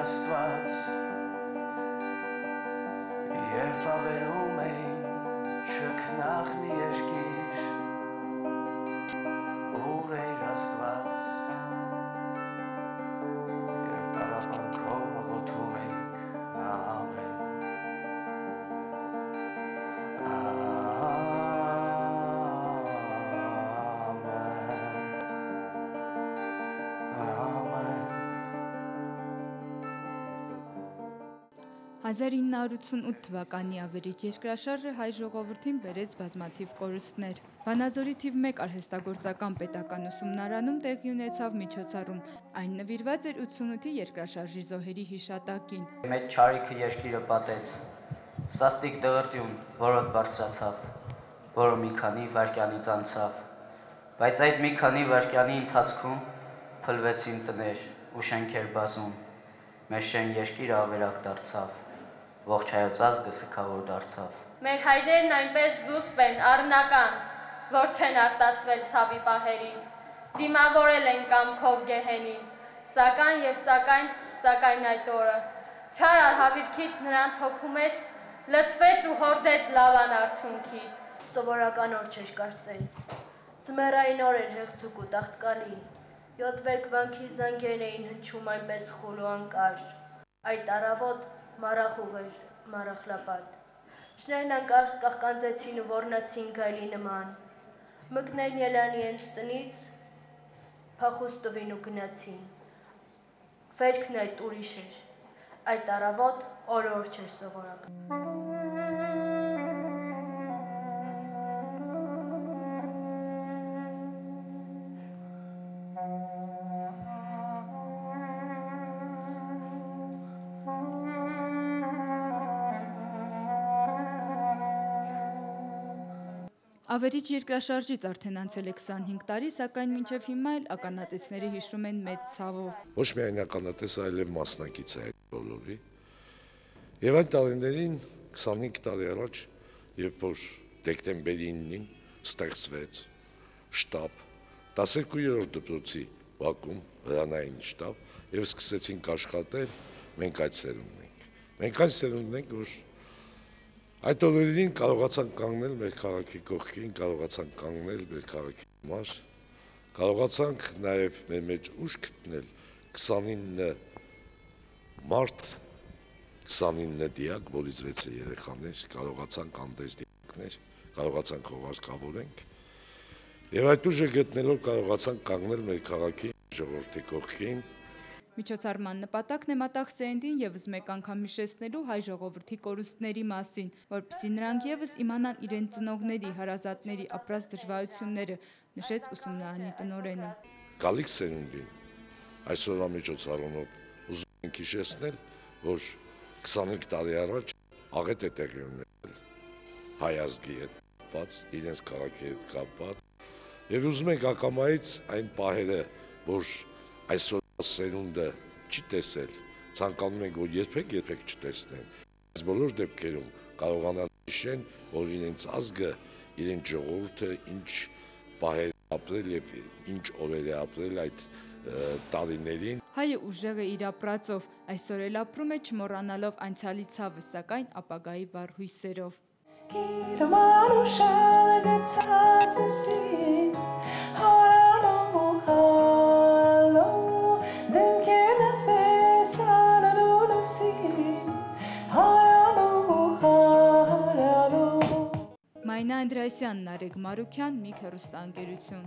Աստված երբ ավերում էին շքնախ մի երկիր ուր էր Աստված երբ տարապանքով ողոթում ենք ամեն Ազար 1988 թվականի ավերիչ երկրաշարժը հայ ժողովրդին բերեց բազմաթիվ կորուստներ։ Վանաձորի թիվ 1 արհեստագործական պետական ուսումնարանում տեղի ունեցավ միջոցառում։ Այն նվիրված էր 88-ի երկրաշարժի զոհերի հիշատակին։ Մեծ չարիքը երկիրը պատեց։ Սաստիկ դղրդյուն, որոտ բարձրացավ, որը մի քանի վայրկյանից անցավ։ Բայց այդ մի քանի վայրկյանի ընթացքում փլվեցին տներ ու շենքեր բազում։ Մեր շեն երկիրը ավերակ դարձավ։ Ողջ հայոց ազգը սգավոր դարձավ։ Մեր հայրերն այնպես զուսպ են, առնական, որ չեն արտասվել ցավի պահերին, դիմավորել են կամքով գեհենին, սակայն այդ օրը, չար արհավիրքից նրանց հոգու մեջ լցվեց ու հորդեց լավան արցունքի։ Սովորական օր չէր կարծես, ձմեռային օր էր հեղձուկ ու տաղտկալի, 7 վերքվանքի զանգերն էին հնչում այնպես խուլ ու անկար, այդ առավոտ մառախուղ էր, մառախլապատ, շներն անկարծ կաղկանձեցին ու ոռնացին գայլի նման, մկներն ելանի հենց տնից, փախուստ տվին ու գնացին, վերքն այդ ուրիշ էր, այդ առավոտ օր չէր սովորական։ Ավերիչ երկրաշարժից արդեն անցել է 25 տարի, սակայն մինչև հիմա էլ ականատեսները հիշում են մեծ ցավով։ Ոչ միայն ականատես, այլև մասնակից է այդ բոլորի։ Եվ այն տարիներին 25 տարի առաջ, երբ որ դեկտեմբերի 9-ին ստեղծվեց շտաբ 12-րդ դպրոցի բակում հրանային շտաբ եւ սկսեցինք աշխատել, մենք այդ սերունդն ենք։ Մենք այն սերունդն ենք, որ այդ օրերին կարողացանք կանգնել մեր քաղաքի կողքին, կարողացանք կանգնել մեր քաղաքի համար, կարողացանք նաև մեր մեջ ուժ գտնել 29 մարդ, 29 դիակ, որից 6 երեխաներ, կարողացանք անդես դիակներ, կարողացանք հողարկավորենք եւ այդ ուժը գտնելով կարողացանք կանգնել մեր քաղաքի ժողովրդի կողքին։ Միջոցառման նպատակն է մատաղ սերնդին եւս մեկ անգամ հիշեցնելու հայ ժողովրդի կորուստների մասին, որպեսզի նրանք եւս իմանան իրենց ծնողների, հարազատների ապրած դժվարությունները, նշեց ուսումնարանի տնօրենը։ Գալիք սերունդին այսօրվա միջոցառումով ուզում ենք հիշեցնել, որ 25 տարի առաջ աղետ է տեղի ունեցել հայ ազգի հետ կապված, իրենց քաղաքի հետ կապված, եւ ուզում ենք ակամայից այն պահերը, որ այսօր սերունդը չի տեսել, ցանկանում ենք, որ երբեք չտեսնեն, այս բոլոր դեպքերում կարողանան հիշեն, որ իրենց ազգը, իրենց ժողովուրդը ինչ պահեր ապրել եւ ինչ օրեր է ապրել այդ տարիներին։ Հայը ուժեղ է իր ապրածով, այսօր էլ ապրում է չմոռանալով անցյալի ցավը, սակայն ապագայի վառ հույսերով։ Մայնա Անդրեասյան, Նարեկ Մարուքյան, Միք հեռուստաընկերություն։